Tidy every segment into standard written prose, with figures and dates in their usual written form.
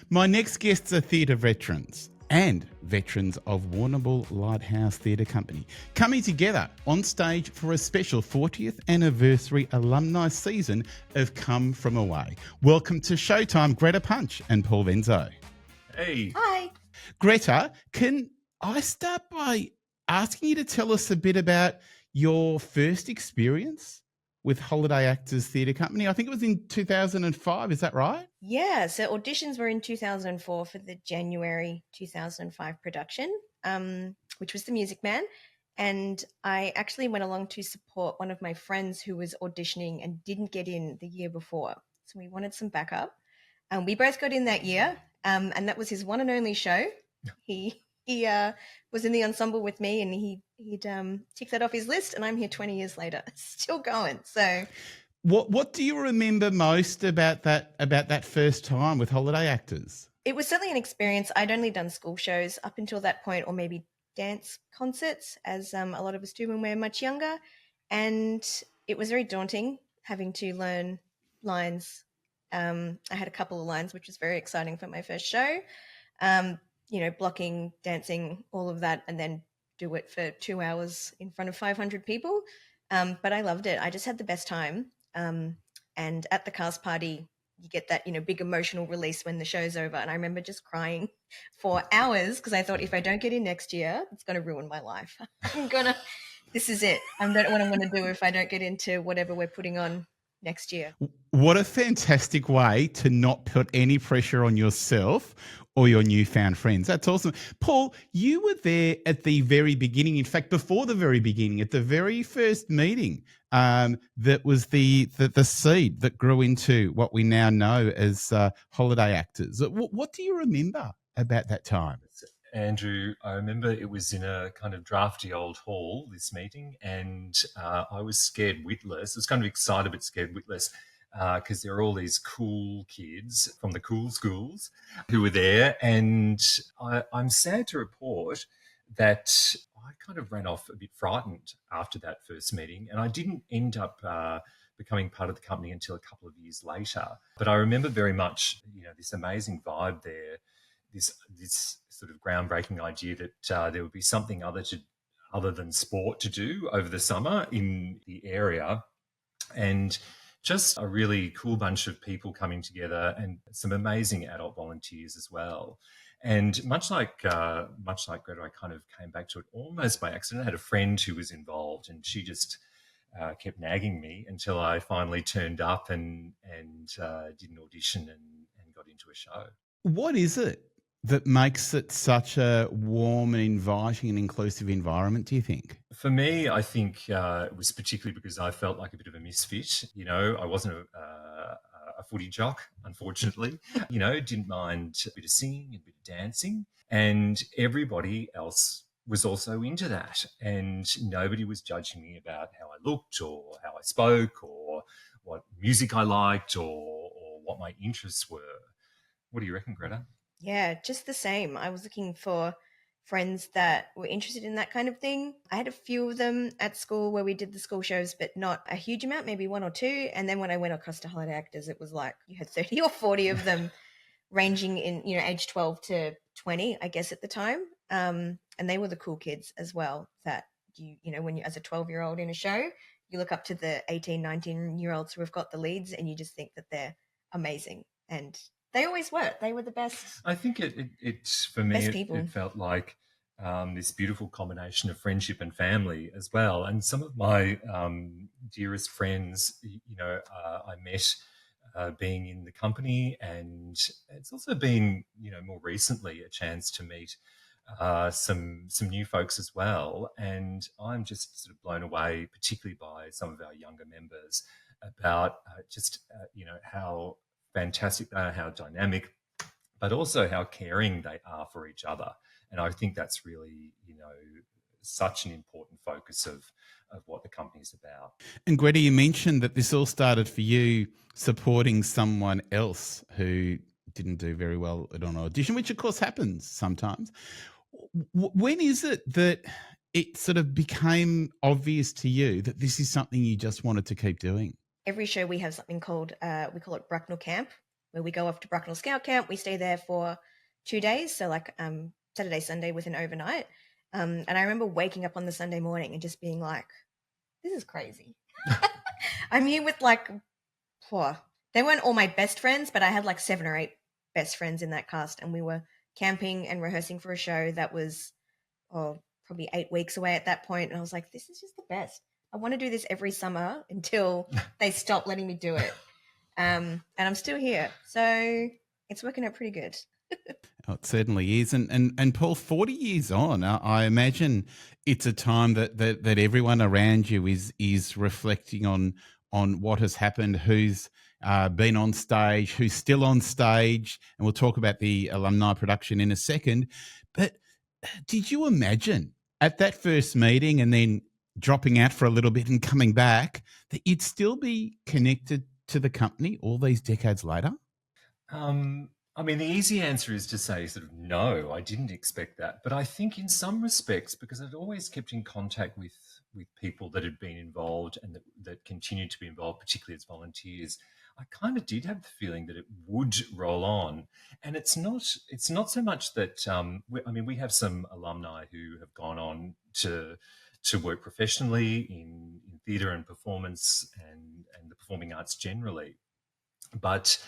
My next guests are theatre veterans and veterans of Warrnambool Lighthouse Theatre Company, coming together on stage for a special 40th anniversary alumni season of Come From Away. Welcome to Showtime, Greta Punch and Paul Venzo. Hey. Hi. Greta, can I start by asking you to tell us a bit about your first experience with Holiday Actors Theatre Company? I think it was in 2005, is that right? Yeah, so auditions were in 2004 for the January 2005 production, which was The Music Man. And I actually went along to support one of my friends who was auditioning and didn't get in the year before. So we wanted some backup. We both got in that year, and that was his one and only show. He was in the ensemble with me, and he'd ticked that off his list, and I'm here 20 years later, still going. So, what do you remember most about that first time with Holiday Actors? it was certainly an experience. I'd only done school shows up until that point, or maybe dance concerts, as a lot of us do when we're much younger, and it was very daunting having to learn lines. I had a couple of lines, which was very exciting for my first show. Blocking, dancing, all of that, and then do it for 2 hours in front of 500 people. But I loved it. I just had the best time. And at the cast party, you get that, big emotional release when the show's over. And I remember just crying for hours because I thought, if I don't get in next year, it's going to ruin my life. This is it. I don't know what I'm going to do if I don't get into whatever we're putting on next year. What a fantastic way to not put any pressure on yourself or your newfound friends. That's awesome. Paul, you were there at the very beginning. In fact, before the very beginning, at the very first meeting, that was the seed that grew into what we now know as Holiday Actors. What do you remember about that time? Andrew, I remember it was in a kind of drafty old hall, this meeting, and I was scared witless. I was kind of excited but scared witless because there were all these cool kids from the cool schools who were there. And I'm sad to report that I kind of ran off a bit frightened after that first meeting, and I didn't end up becoming part of the company until a couple of years later. But I remember very much, this amazing vibe there, this sort of groundbreaking idea that there would be something other than sport to do over the summer in the area, and just a really cool bunch of people coming together and some amazing adult volunteers as well. And much like Greta, I kind of came back to it almost by accident. I had a friend who was involved, and she just kept nagging me until I finally turned up and did an audition and got into a show. What is it that makes it such a warm and inviting and inclusive environment, do you think? For me, I think it was particularly because I felt like a bit of a misfit. I wasn't a footy jock, unfortunately. Didn't mind a bit of singing and a bit of dancing. And everybody else was also into that. And nobody was judging me about how I looked or how I spoke or what music I liked or what my interests were. What do you reckon, Greta? Yeah, just the same. I was looking for friends that were interested in that kind of thing. I had a few of them at school where we did the school shows, but not a huge amount, maybe one or two. And then when I went across to Holiday Actors, it was like you had 30 or 40 of them ranging in, age 12 to 20, I guess, at the time. And they were the cool kids as well that when you, as a 12-year-old in a show, you look up to the 18, 19-year-olds who have got the leads and you just think that they're amazing. And they always were. They were the best. I think it for me, it felt like this beautiful combination of friendship and family as well. And some of my dearest friends, I met being in the company, and it's also been, more recently a chance to meet some new folks as well. And I'm just sort of blown away, particularly by some of our younger members, about how fantastic they are, how dynamic, but also how caring they are for each other. And I think that's really, such an important focus of what the company's about. And Greta, you mentioned that this all started for you supporting someone else who didn't do very well at an audition, which of course happens sometimes. When is it that it sort of became obvious to you that this is something you just wanted to keep doing? Every show we have something called, we call it Bracknell Camp, where we go off to Bracknell Scout Camp. We stay there for 2 days, so like Saturday, Sunday with an overnight. And I remember waking up on the Sunday morning and just being like, this is crazy. I'm here with like, they weren't all my best friends, but I had like 7 or 8 best friends in that cast, and we were camping and rehearsing for a show that was probably 8 weeks away at that point. And I was like, this is just the best. I want to do this every summer until they stop letting me do it. And I'm still here. So it's working out pretty good. Oh, it certainly is. And Paul, 40 years on, I imagine it's a time that everyone around you is reflecting on what has happened, who's been on stage, who's still on stage, and we'll talk about the alumni production in a second. But did you imagine at that first meeting and then dropping out for a little bit and coming back that you'd still be connected to the company all these decades later? I mean, the easy answer is to say sort of no, I didn't expect that. But I think in some respects, because I'd always kept in contact with people that had been involved and that continued to be involved, particularly as volunteers, I kind of did have the feeling that it would roll on. And it's not so much that we have some alumni who have gone on to work professionally in theatre and performance and the performing arts generally. But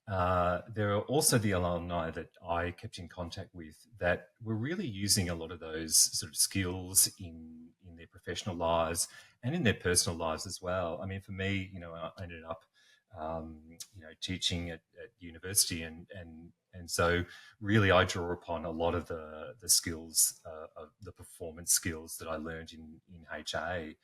there are also the alumni that I kept in contact with that were really using a lot of those sort of skills in their professional lives and in their personal lives as well. I mean, for me, I ended up, teaching at university, and so really I draw upon a lot of the skills, of the performance skills that I learned in HA.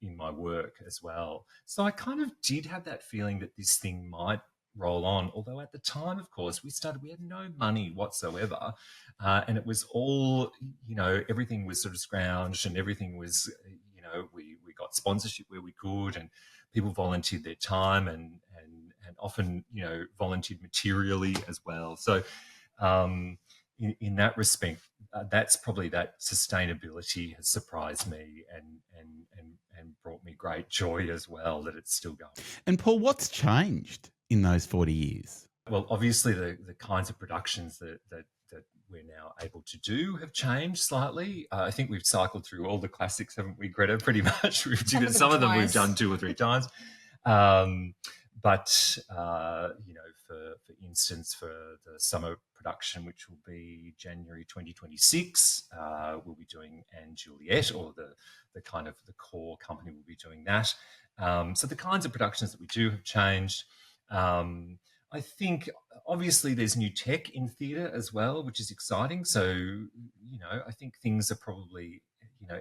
In my work as well. So I kind of did have that feeling that this thing might roll on, although at the time, of course, we had no money whatsoever, and it was all, everything was sort of scrounged, and everything was, we got sponsorship where we could, and people volunteered their time and often, volunteered materially as well. So in that respect, that's probably that sustainability has surprised me and brought me great joy as well that it's still going. And Paul, what's changed in those 40 years? Well, obviously the kinds of productions that we're now able to do have changed slightly. I think we've cycled through all the classics, haven't we, Greta? Pretty much. Some of them we've done 2 or 3 times. But for instance, for the summer production, which will be January 2026, we'll be doing Anne Juliet, or the kind of the core company will be doing that. So the kinds of productions that we do have changed. I think obviously there's new tech in theatre as well, which is exciting. So, I think things are probably,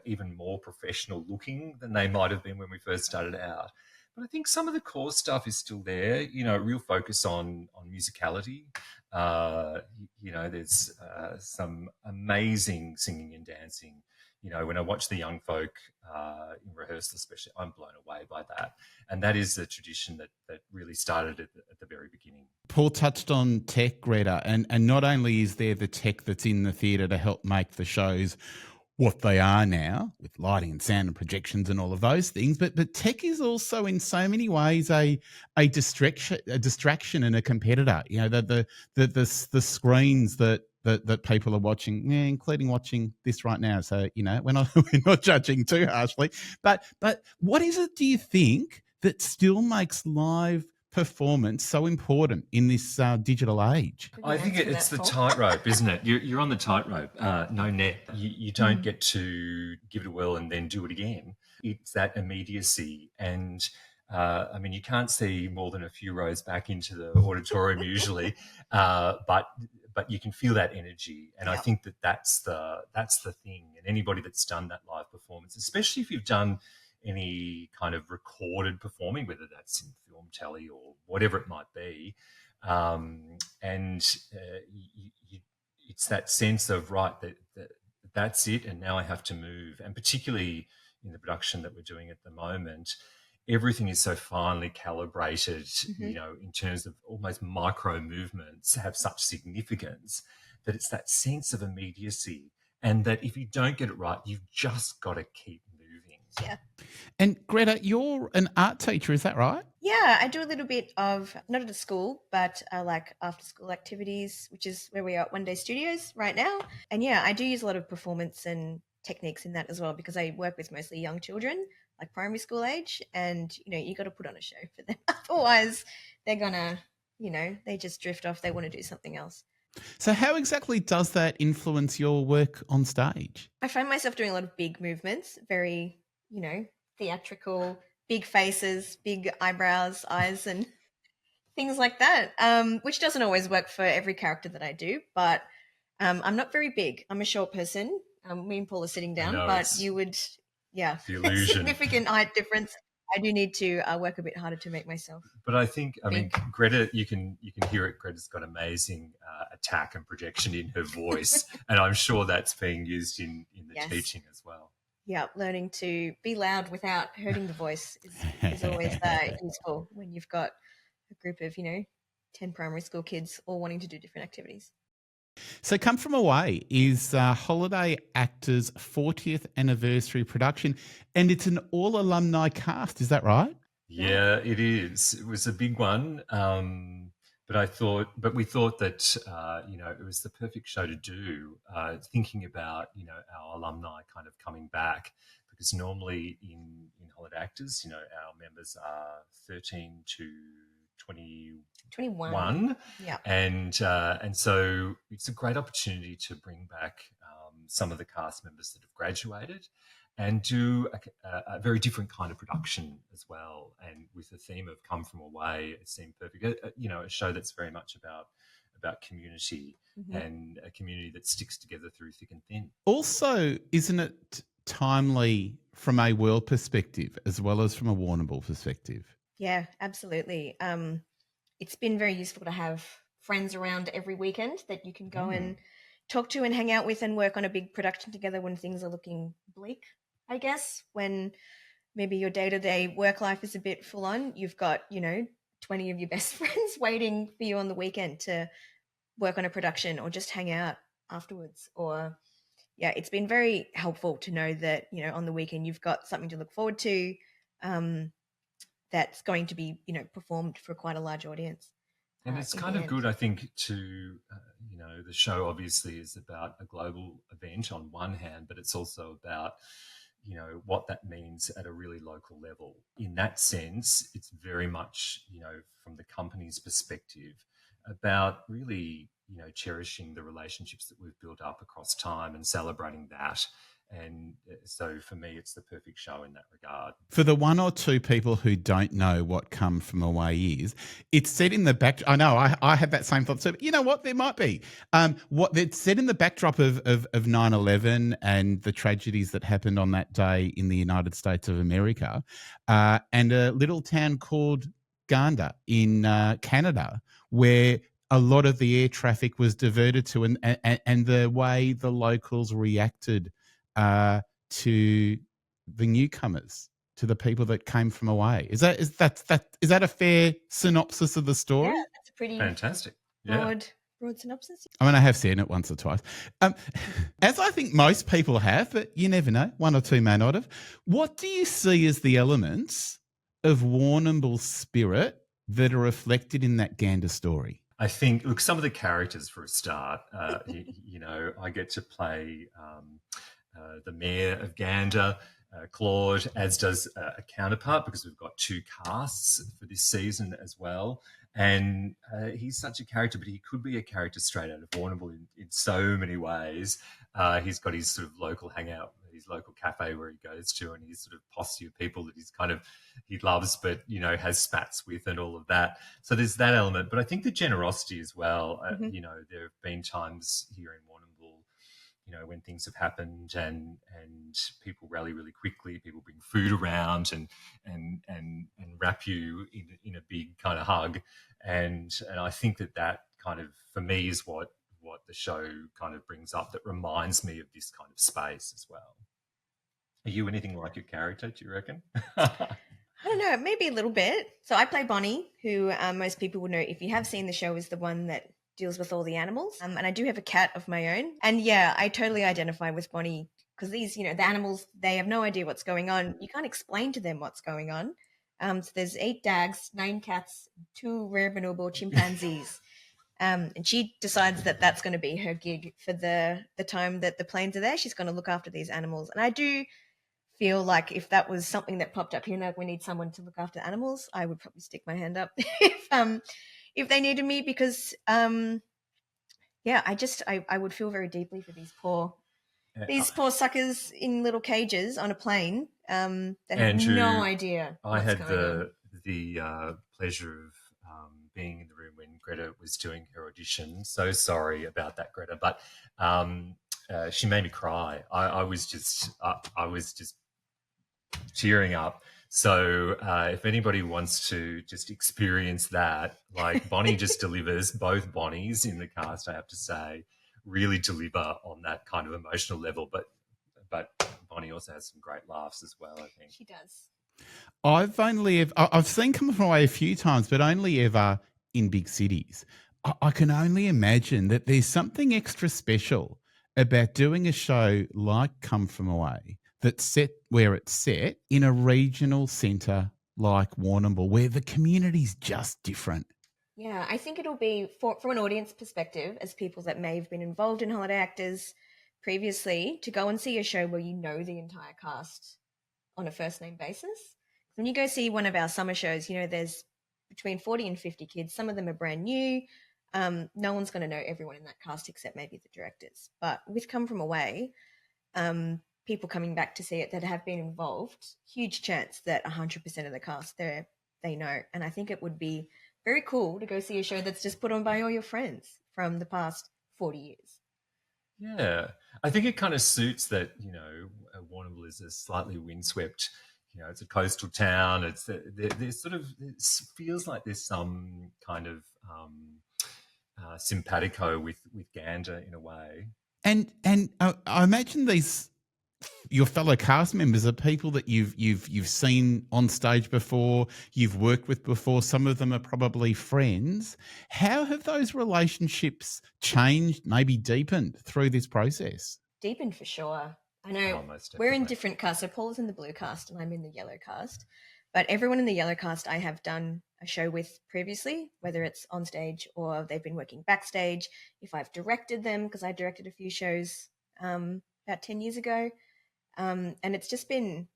even more professional looking than they might have been when we first started out. But I think some of the core stuff is still there, real focus on musicality. There's some amazing singing and dancing. When I watch the young folk in rehearsal especially, I'm blown away by that. And that is the tradition that really started at the very beginning. Paul touched on tech, Greta, and not only is there the tech that's in the theatre to help make the shows what they are now, with lighting and sound and projections and all of those things, but tech is also in so many ways a distraction and a competitor. The screens that people are watching, including watching this right now. So we're not judging too harshly. But what is it, do you think, that still makes live performance so important in this digital age? I think it's the tightrope, isn't it? You're on the tightrope, no net. You don't get to give it a whirl and then do it again. It's that immediacy. And you can't see more than a few rows back into the auditorium usually, but you can feel that energy. And I think that's the thing. And anybody that's done that live performance, especially if you've done any kind of recorded performing, whether that's in film, telly, or whatever it might be, it's that sense of, right, that's it, and now I have to move. And particularly in the production that we're doing at the moment, everything is so finely calibrated, in terms of almost micro movements have such significance that it's that sense of immediacy, and that if you don't get it right, you've just got to keep moving. Yeah. And Greta, you're an art teacher, is that right? Yeah, I do a little bit of, not at a school, but like after school activities, which is where we are at One Day Studios right now. And yeah, I do use a lot of performance and techniques in that as well, because I work with mostly young children, like primary school age. And, you got to put on a show for them. Otherwise, they're going to, they just drift off. They want to do something else. So how exactly does that influence your work on stage? I find myself doing a lot of big movements, very, theatrical, big faces, big eyebrows, eyes, and things like that, which doesn't always work for every character that I do. But I'm not very big. I'm a short person. Me and Paul are sitting down, but you would, yeah, the illusion. Significant height difference. I do need to work a bit harder to make myself. But I think, Greta, you can hear it. Greta's got amazing attack and projection in her voice, and I'm sure that's being used in the teaching as well. Yeah, learning to be loud without hurting the voice is always useful when you've got a group of 10 primary school kids all wanting to do different activities. So Come From Away is Holiday Actors' 40th anniversary production, and it's an all-alumni cast, is that right? Yeah, it is. It was a big one, but we thought that it was the perfect show to do, thinking about our alumni kind of coming back, because normally in Holiday Actors, our members are 13 to 21. Yeah. And so it's a great opportunity to bring back some of the cast members that have graduated and do a very different kind of production as well. And with the theme of Come From Away, it seemed perfect. A show that's very much about community, and a community that sticks together through thick and thin. Also, isn't it timely from a world perspective as well as from a Warrnambool perspective? Yeah, absolutely. It's been very useful to have friends around every weekend that you can go and talk to and hang out with and work on a big production together when things are looking bleak, I guess. When maybe your day-to-day work life is a bit full on, you've got, 20 of your best friends waiting for you on the weekend to work on a production or just hang out afterwards. Or, yeah, it's been very helpful to know that, on the weekend you've got something to look forward to. That's going to be, performed for quite a large audience. And it's kind of good, I think, to, the show obviously is about a global event on one hand, but it's also about, what that means at a really local level. In that sense, it's very much, from the company's perspective, about really, cherishing the relationships that we've built up across time and celebrating that. And so for me, it's the perfect show in that regard. For the one or two people who don't know what Come From Away is, it's set in the back. I know I had that same thought. So you know what? There might be. It's set in the backdrop of 9/11 and the tragedies that happened on that day in the United States of America, and a little town called Gander in Canada, where a lot of the air traffic was diverted to, and the way the locals reacted to the newcomers, to the people that came from away. Is that a fair synopsis of the story? Yeah, that's a pretty fantastic, broad synopsis. I mean, I have seen it once or twice, as I think most people have, but you never know. One or two may not have. What do you see as the elements of Warrnambool spirit that are reflected in that Gander story? I think, look, some of the characters for a start, I get to play the mayor of Gander, Claude, as does a counterpart, because we've got two casts for this season as well. And he's such a character, but he could be a character straight out of Warrnambool in so many ways. He's got his sort of local hangout, his local cafe where he goes to, and his sort of posse of people that he loves, but, has spats with and all of that. So there's that element. But I think the generosity as well, there have been times here in Warrnambool, when things have happened and people rally really quickly, people bring food around and wrap you in a big kind of hug. And I think that kind of, for me, is what the show kind of brings up, that reminds me of this kind of space as well. Are you anything like your character, do you reckon? I don't know, maybe a little bit. So I play Bonnie, who most people would know, if you have seen the show, is the one that deals with all the animals. And I do have a cat of my own. And yeah, I totally identify with Bonnie because these, the animals, they have no idea what's going on. You can't explain to them what's going on. So there's 8 dogs, 9 cats, 2 rare bonobo chimpanzees. And she decides that that's going to be her gig for the time that the planes are there. She's going to look after these animals. And I do feel like if that was something that popped up here, like we need someone to look after animals, I would probably stick my hand up if they needed me, because yeah, I would feel very deeply for these poor suckers in little cages on a plane that Andrew, have no idea I what's had going on. the pleasure of being in the room when Greta was doing her audition. So sorry about that, Greta, but she made me cry. I was just tearing up. So if anybody wants to just experience that, like Bonnie just delivers, both Bonnies in the cast, I have to say, really deliver on that kind of emotional level. But Bonnie also has some great laughs as well, I think. She does. I've seen Come From Away a few times, but only ever in big cities. I can only imagine that there's something extra special about doing a show like Come From Away that's set where it's set in a regional centre like Warrnambool, where the community's just different. Yeah, I think it'll be, from an audience perspective, as people that may have been involved in Holiday Actors previously, to go and see a show where you know the entire cast on a first name basis. When you go see one of our summer shows, there's between 40 and 50 kids. Some of them are brand new. No one's going to know everyone in that cast except maybe the directors. But with Come From Away, people coming back to see it that have been involved, huge chance that 100% of the cast they know. And I think it would be very cool to go see a show that's just put on by all your friends from the past 40 years. Yeah, I think it kind of suits that, Warrnambool is a slightly windswept, it's a coastal town. It's there's sort of, it feels like there's some kind of simpatico with Gander in a way. And I imagine your fellow cast members are people that you've seen on stage before, you've worked with before. Some of them are probably friends. How have those relationships changed, maybe deepened through this process? Deepened for sure. I know we're in different casts. So Paul's in the blue cast and I'm in the yellow cast. But everyone in the yellow cast I have done a show with previously, whether it's on stage or they've been working backstage. If I've directed them, because I directed a few shows about 10 years ago. And it's just been,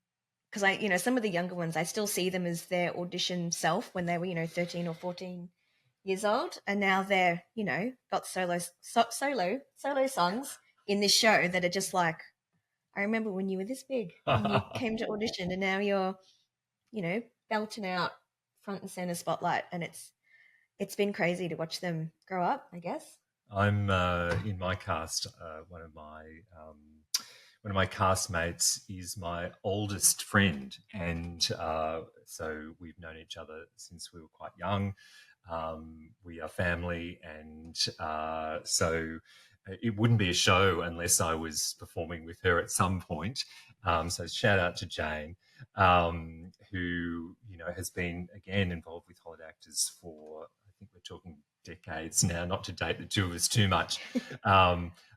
because some of the younger ones, I still see them as their audition self when they were, 13 or 14 years old. And now they're, got solo songs in this show that are just like, I remember when you were this big and you came to audition and now you're, belting out front and center spotlight. And it's been crazy to watch them grow up, I guess. I'm in my cast, one of my castmates is my oldest friend, and so we've known each other since we were quite young. We are family, and so it wouldn't be a show unless I was performing with her at some point. So shout out to Jane, who has been again involved with Holiday Actors for, I think we're talking decades now, not to date the two of us too much.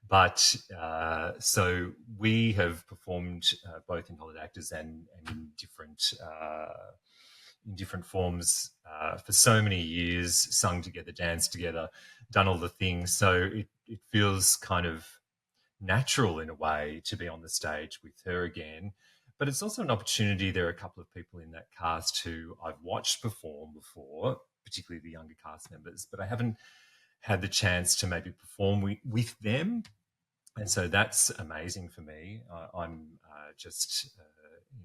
But so we have performed both in Holiday Actors and in different forms for so many years, sung together, danced together, done all the things. So it feels kind of natural in a way to be on the stage with her again. But it's also an opportunity. There are a couple of people in that cast who I've watched perform before, particularly the younger cast members, but I haven't had the chance to maybe perform with them. And so that's amazing for me. I'm just in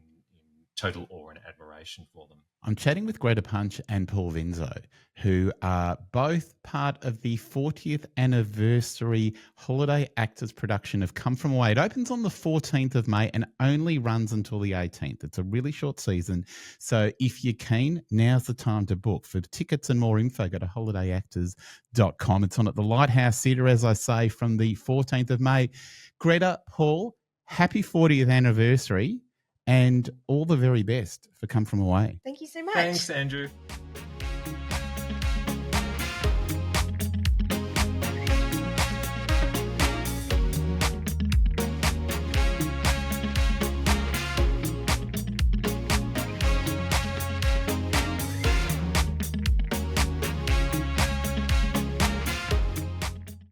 total awe and admiration for them. I'm chatting with Greta Punch and Paul Venzo, who are both part of the 40th anniversary Holiday Actors production of Come From Away. It opens on the 14th of May and only runs until the 18th. It's a really short season. So if you're keen, now's the time to book. For tickets and more info, go to holidayactors.com. It's on at the Lighthouse Theatre, as I say, from the 14th of May. Greta, Paul, happy 40th anniversary. And all the very best for Come From Away. Thank you so much. Thanks, Andrew.